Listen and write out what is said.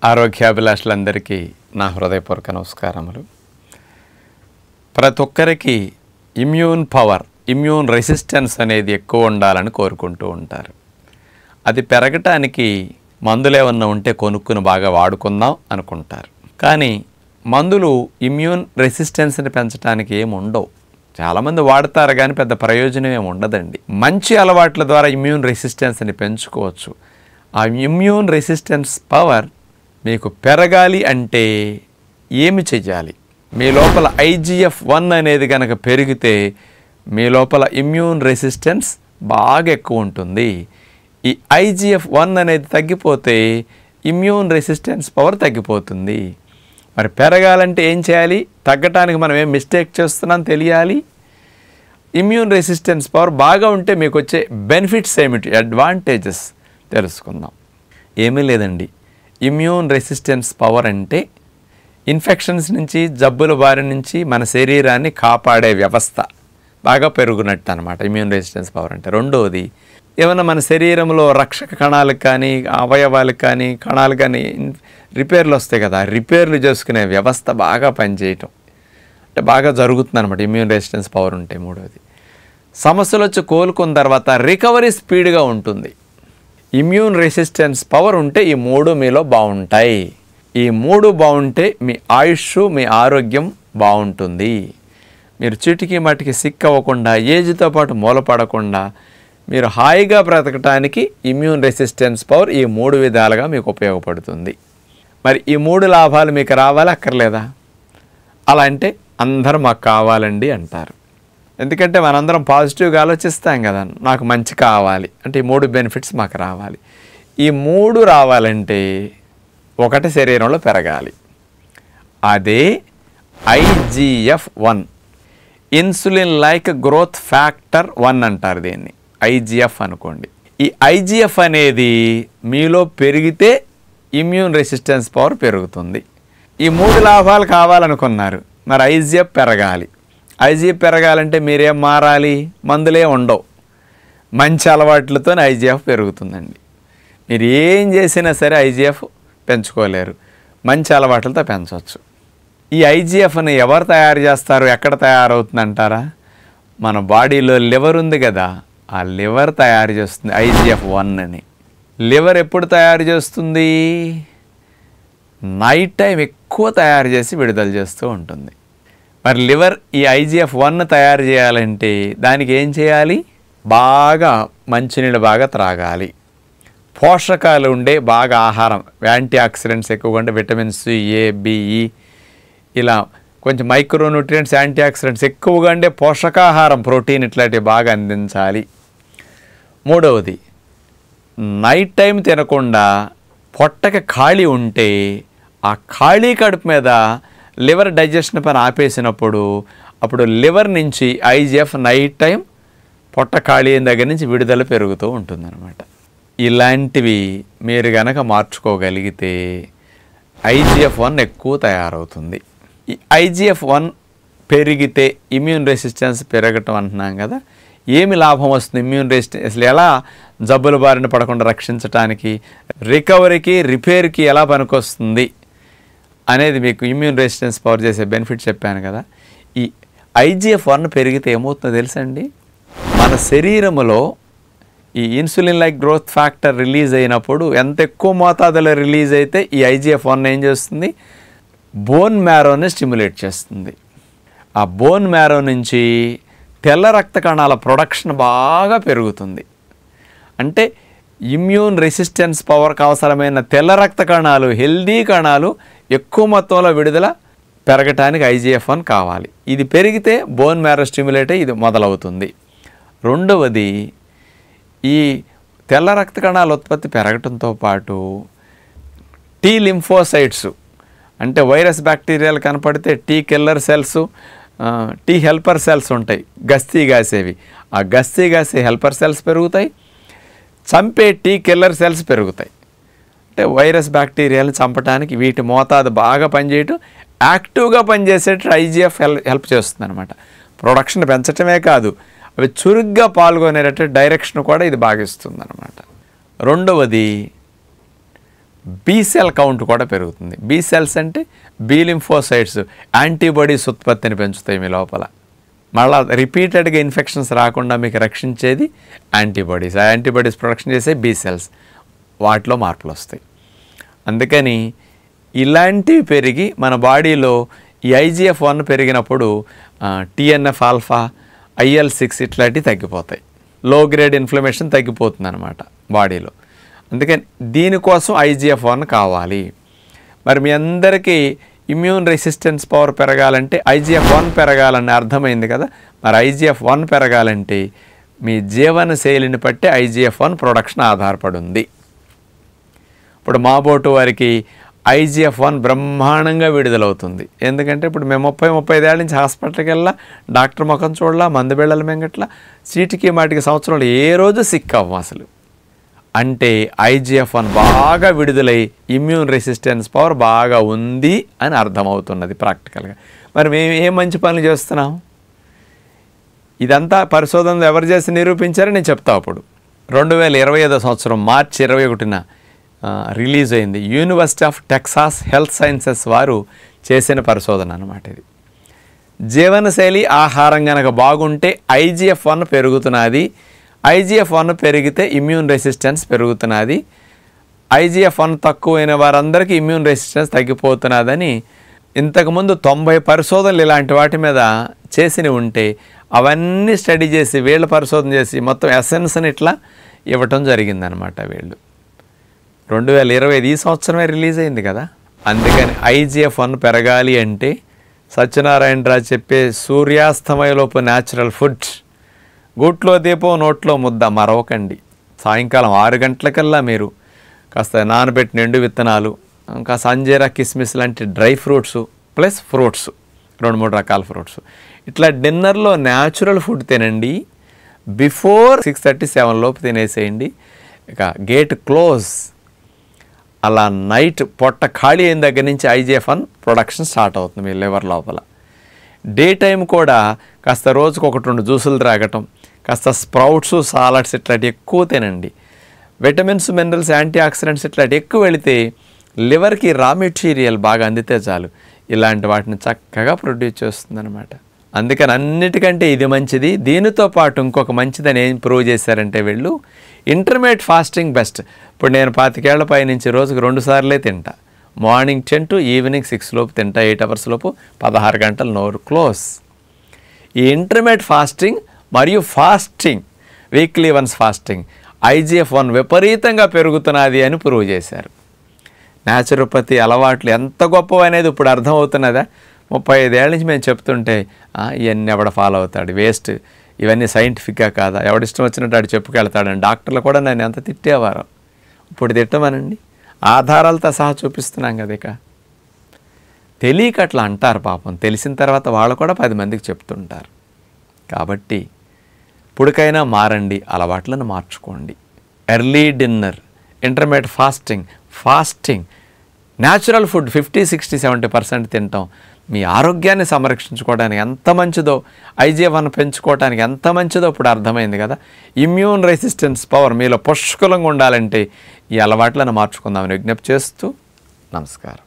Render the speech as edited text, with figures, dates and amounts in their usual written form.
ఆరోగ్యాభిలాషులందరికీ నా హృదయపూర్వక నమస్కారములు. ప్రతి ఒక్కరికి ఇమ్యూన్ రెసిస్టెన్స్ అనేది ఎక్కువ ఉండాలని కోరుకుంటూ ఉంటారు. అది పెరగటానికి మందులు ఏమన్నా ఉంటే కొనుక్కుని బాగా వాడుకుందాం అనుకుంటారు. కానీ మందులు ఇమ్యూన్ రెసిస్టెన్స్ని పెంచడానికి ఏమి ఉండవు. చాలామంది వాడతారు కానీ పెద్ద ప్రయోజనం ఏమి ఉండదండి. మంచి అలవాట్ల ద్వారా ఇమ్యూన్ రెసిస్టెన్స్ని పెంచుకోవచ్చు. ఆ ఇమ్యూన్ రెసిస్టెన్స్ పవర్ మీకు పెరగాలి అంటే ఏమి చెయ్యాలి? మీ లోపల IGF-1 అనేది కనుక పెరిగితే మీ లోపల ఇమ్యూన్ రెసిస్టెన్స్ బాగా ఎక్కువ ఉంటుంది. ఈ IGF-1 అనేది తగ్గిపోతే ఇమ్యూన్ రెసిస్టెన్స్ పవర్ తగ్గిపోతుంది. మరి పెరగాలంటే ఏం చేయాలి? తగ్గటానికి మనం ఏం మిస్టేక్ చేస్తున్నాం తెలియాలి. ఇమ్యూన్ రెసిస్టెన్స్ పవర్ బాగా ఉంటే మీకు వచ్చే బెనిఫిట్స్ ఏమిటి, అడ్వాంటేజెస్ తెలుసుకుందాం. ఏమీ లేదండి. ఇమ్యూన్ రెసిస్టెన్స్ పవర్ అంటే ఇన్ఫెక్షన్స్ నుంచి, జబ్బుల బారి నుంచి మన శరీరాన్ని కాపాడే వ్యవస్థ బాగా పెరుగునట్టు అనమాట ఇమ్యూన్ రెసిస్టెన్స్ పవర్ అంటే. రెండవది, ఏమైనా మన శరీరంలో రక్షక కణాలకు కానీ, అవయవాలకు కానీ, కణాలు కానీ రిపేర్లు వస్తాయి కదా, రిపేర్లు చేసుకునే వ్యవస్థ బాగా పనిచేయటం అంటే బాగా జరుగుతుంది అనమాట ఇమ్యూన్ రెసిస్టెన్స్ పవర్ ఉంటే. మూడవది, సమస్యలు వచ్చి కోలుకున్న తర్వాత రికవరీ స్పీడ్గా ఉంటుంది. ఇమ్యూన్ రెసిస్టెన్స్ పవర్ ఉంటే ఈ మూడు మీలో బాగుంటాయి. ఈ మూడు బాగుంటే మీ ఆయుష్, మీ ఆరోగ్యం బాగుంటుంది. మీరు చిటికి మటికి సిక్ అవ్వకుండా, ఏజ్తో పాటు మూలపడకుండా మీరు హాయిగా బ్రతకటానికి ఇమ్యూన్ రెసిస్టెన్స్ పవర్ ఈ మూడు విధాలుగా మీకు ఉపయోగపడుతుంది. మరి ఈ మూడు లాభాలు మీకు రావాలి అక్కర్లేదా? అలా అంటే అందరూ మాకు కావాలండి అంటారు. ఎందుకంటే మనందరం పాజిటివ్గా ఆలోచిస్తాం కదా, నాకు మంచి కావాలి అంటే ఈ మూడు బెనిఫిట్స్ మాకు రావాలి. ఈ మూడు రావాలంటే ఒకటి శరీరంలో పెరగాలి. అదే IGF-1, insulin like growth factor 1 అంటారు దీన్ని. IGF అనుకోండి. ఈ IGF అనేది మీలో పెరిగితే ఇమ్యూన్ రెసిస్టెన్స్ పవర్ పెరుగుతుంది. ఈ మూడు లాభాలు కావాలనుకున్నారు, మరి IGF పెరగాలి. IGF పెరగాలంటే మీరేం మారాలి? మందులే ఉండవు, మంచి అలవాట్లతో IGF పెరుగుతుందండి. మీరు ఏం చేసినా సరే IGF పెంచుకోలేరు, మంచి అలవాట్లతో పెంచవచ్చు. ఈ IGFని ఎవరు తయారు చేస్తారు, ఎక్కడ తయారవుతుందంటారా? మన బాడీలో లివర్ ఉంది కదా, ఆ లివర్ తయారు చేస్తుంది IGF-1 అని. లివర్ ఎప్పుడు తయారు చేస్తుంది? నైట్ టైం ఎక్కువ తయారు చేసి విడుదల చేస్తూ ఉంటుంది. మరి లివర్ ఈ IGF-1 తయారు చేయాలంటే దానికి ఏం చేయాలి? బాగా మంచినీళ్ళు బాగా త్రాగాలి. పోషకాలు ఉండే బాగా ఆహారం, యాంటీ ఆక్సిడెంట్స్ ఎక్కువగా ఉండే విటమిన్స్ A, B, E ఇలా కొంచెం మైక్రోన్యూట్రియంట్స్, యాంటీ ఆక్సిడెంట్స్ ఎక్కువగా ఉండే పోషకాహారం, ప్రోటీన్ ఇట్లాంటివి బాగా అందించాలి. మూడవది, నైట్ టైం తినకుండా పొట్టకి ఖాళీ ఉంటే ఆ ఖాళీ కడుపు మీద లివర్ డైజెషన్ పని ఆపేసినప్పుడు అప్పుడు లివర్ నుంచి IGF నైట్ టైం పొట్ట ఖాళీ అయిన దగ్గర నుంచి విడుదల పెరుగుతూ ఉంటుందన్నమాట. ఇలాంటివి మీరు గనక మార్చుకోగలిగితే IGF-1 ఎక్కువ తయారవుతుంది. ఈ IGF-1 పెరిగితే ఇమ్యూన్ రెసిస్టెన్స్ పెరగటం అంటున్నాం కదా, ఏమి లాభం వస్తుంది? ఇమ్యూన్ రెసిస్టెన్స్ అసలు ఎలా జబ్బుల బారిన పడకుండా రక్షించడానికి, రికవరీకి, రిపేర్కి ఎలా పనికొస్తుంది అనేది మీకు ఇమ్యూన్ రెసిస్టెన్స్ పవర్ చేసే బెనిఫిట్ చెప్పాను కదా. ఈ IGF-1 పెరిగితే ఏమవుతుందో తెలుసండి? మన శరీరంలో ఈ insulin like growth factor release అయినప్పుడు ఎంత ఎక్కువ మోతాదులో రిలీజ్ అయితే ఈ IGF-1 ఏం చేస్తుంది? బోన్ మ్యారోని స్టిమ్యులేట్ చేస్తుంది. ఆ బోన్ మ్యారో నుంచి తెల్ల రక్త కణాల ప్రొడక్షన్ బాగా పెరుగుతుంది. అంటే ఇమ్యూన్ రెసిస్టెన్స్ పవర్కి అవసరమైన తెల్ల రక్త కణాలు, హెల్దీ కణాలు ఎక్కువ మొత్తంలో విడుదల పెరగటానికి IGF-1 కావాలి. ఇది పెరిగితే బోన్ మ్యారో స్టిమ్యులేట్ అయ్యి ఇది మొదలవుతుంది. రెండవది, ఈ తెల్ల రక్త కణాల ఉత్పత్తి పెరగటంతో పాటు T లింఫోసైట్స్ అంటే వైరస్ బ్యాక్టీరియాలు కనపడితే T killer cells, T helper cells ఉంటాయి, గస్తీ గాసేవి. ఆ గస్తీ గాసే హెల్పర్ సెల్స్ పెరుగుతాయి, చంపే T కిల్లర్ సెల్స్ పెరుగుతాయి. అంటే వైరస్ బ్యాక్టీరియాలు చంపడానికి వీటి మోతాదు బాగా పనిచేయటం, యాక్టివ్గా పనిచేసేటట్టు IGF హెల్ప్ చేస్తుంది అనమాట. ప్రొడక్షన్ పెంచటమే కాదు, అవి చురుగ్గా పాల్గొనేటట్టు డైరెక్షన్ కూడా ఇది బాగా ఇస్తుంది అనమాట. రెండవది, బి సెల్ కౌంట్ కూడా పెరుగుతుంది. బి సెల్స్ అంటే బి లింఫోసైట్స్, యాంటీబాడీస్ ఉత్పత్తిని పెంచుతాయి మీ లోపల. మళ్ళీ రిపీటెడ్గా ఇన్ఫెక్షన్స్ రాకుండా మీకు రక్షించేది యాంటీబాడీస్. ఆ యాంటీబాడీస్ ప్రొడక్షన్ చేసే బి సెల్స్, వాటిలో మార్పులు వస్తాయి. అందుకని ఇలాంటివి పెరిగి మన బాడీలో ఈ IGF-1 పెరిగినప్పుడు TNF ఆల్ఫా, IL-6 ఇట్లాంటివి తగ్గిపోతాయి. లో గ్రేడ్ ఇన్ఫ్లమేషన్ తగ్గిపోతుంది అన్నమాట బాడీలో. అందుకని దీనికోసం IGF-1 కావాలి. మరి మీ అందరికీ ఇమ్యూన్ రెసిస్టెన్స్ పవర్ పెరగాలంటే IGF-1 పెరగాలని అర్థమైంది కదా. మరి IGF-1 పెరగాలంటే మీ జీవన శైలిని బట్టి IGF-1 ప్రొడక్షన్ ఆధారపడి ఉంది. ఇప్పుడు మాబోటు వారికి IGF-1 బ్రహ్మాండంగా విడుదలవుతుంది. ఎందుకంటే ఇప్పుడు మేము 30-35 ఏళ్ళ నుంచి హాస్పిటల్కి వెళ్ళా, డాక్టర్ ముఖం చూడలా, మందు బిళ్ళలు మెంగట్లా, చీటికి మాటికి సంవత్సరంలో ఏ రోజు సిక్ అవ్వం అసలు. అంటే IGF-1 బాగా విడుదలై ఇమ్యూన్ రెసిస్టెన్స్ పవర్ బాగా ఉంది అని అర్థమవుతున్నది ప్రాక్టికల్గా. మరి మేము ఏ మంచి పనులు చేస్తున్నాం? ఇదంతా పరిశోధనలు ఎవరు చేసి నిరూపించారని నేను చెప్తా. అప్పుడు 2025 సంవత్సరం మార్చి 21న రిలీజ్ అయింది. University of Texas health sciences వారు చేసిన పరిశోధన అన్నమాట ఇది. జీవనశైలి ఆహారం కనుక బాగుంటే IGF-1 పెరుగుతున్నది. IGF-1 పెరిగితే ఇమ్యూన్ రెసిస్టెన్స్ పెరుగుతున్నది. IGF-1 తక్కువైన వారందరికీ ఇమ్యూన్ రెసిస్టెన్స్ తగ్గిపోతున్నదని ఇంతకుముందు 90 పరిశోధనలు ఇలాంటి వాటి మీద చేసి ఉంటే అవన్నీ స్టడీ చేసి వీళ్ళ పరిశోధన చేసి మొత్తం ఎసెన్స్ని ఇట్లా ఇవ్వటం జరిగిందనమాట. వీళ్ళు 2025 ఈ సంవత్సరమే రిలీజ్ అయింది కదా. అందుకని IGF-1 పెరగాలి అంటే సత్యనారాయణరాజు చెప్పే సూర్యాస్తమయలోపు న్యాచురల్ ఫుడ్, గూట్లో దీపం నోట్లో ముద్ద మరవకండి. సాయంకాలం 6 గంటలకల్లా మీరు కాస్త నానబెట్టిన ఎండు విత్తనాలు, ఇంకా సంజీరా, కిస్మిస్ లాంటి డ్రై ఫ్రూట్స్ ప్లస్ ఫ్రూట్స్, 2-3 రకాల ఫ్రూట్స్, ఇట్లా డిన్నర్లో న్యాచురల్ ఫుడ్ తినండి. బిఫోర్ 6:30-7 లోపు తినేసేయండి. ఇక గేట్ క్లోజ్. అలా నైట్ పొట్ట ఖాళీ అయిన దగ్గర నుంచి IGF-1 ప్రొడక్షన్ స్టార్ట్ అవుతుంది మీ లివర్ లోపల. డే టైం కూడా కాస్త రోజుకు 1-2 జ్యూసులు త్రాగటం, కాస్త స్ప్రౌట్స్, సాలడ్స్ ఇట్లాంటి ఎక్కువ తినండి. విటమిన్స్, మినరల్స్, యాంటీ ఆక్సిడెంట్స్ ఇట్లాంటి ఎక్కువ వెళితే లివర్కి రా మెటీరియల్ బాగా అందితే చాలు ఇలాంటి వాటిని చక్కగా ప్రొడ్యూస్ చేస్తుందన్నమాట. అందుకని అన్నిటికంటే ఇది మంచిది. దీనితో పాటు ఇంకొక మంచిదని ఏం ప్రూవ్ చేశారంటే వీళ్ళు ఇంటర్మీడియట్ ఫాస్టింగ్ బెస్ట్. ఇప్పుడు నేను 25 ఏళ్ల పై నుంచి రోజుకు 2 సార్లే తింటా. మార్నింగ్ 10 to ఈవినింగ్ 6 లోపు తింటా. 8 hours లోపు 16 గంటలు నోరు క్లోజ్. ఈ ఇంటర్మీడియట్ ఫాస్టింగ్ మరియు fasting, weekly once fasting IGF-1 విపరీతంగా పెరుగుతున్నది అని ప్రూవ్ చేశారు. న్యాచురోపతి అలవాట్లు ఎంత గొప్పవి అనేది ఇప్పుడు అర్థమవుతున్నదా? 35 ఏళ్ళ నుంచి మేము చెప్తుంటే ఇవన్నీ ఎవడ ఫాలో అవుతాడు, వేస్ట్, ఇవన్నీ సైంటిఫిక్గా కాదా, ఎవడిష్టం వచ్చినట్టు ఆడు చెప్పుకెళ్తాడని డాక్టర్లు కూడా నన్ను ఎంత తిట్టేవారు. ఇప్పుడు తిట్టమనండి, ఆధారాలతో సహా చూపిస్తున్నాం కదా. ఇక తెలియక అట్లా అంటారు పాపం. తెలిసిన తర్వాత వాళ్ళు కూడా 10 మందికి చెప్తుంటారు. కాబట్టి ఇప్పటికైనా మారండి, అలవాట్లను మార్చుకోండి. Early dinner, intermediate fasting, natural food 50-60-70% తింటాం. మీ ఆరోగ్యాన్ని సంరక్షించుకోవడానికి ఎంత మంచిదో, IGF-1 పెంచుకోవడానికి ఎంత మంచిదో ఇప్పుడు అర్థమైంది కదా. ఇమ్యూన్ రెసిస్టెన్స్ పవర్ మీలో పుష్కలంగా ఉండాలంటే ఈ అలవాట్లను మార్చుకుందామని విజ్ఞప్తి చేస్తూ నమస్కారం.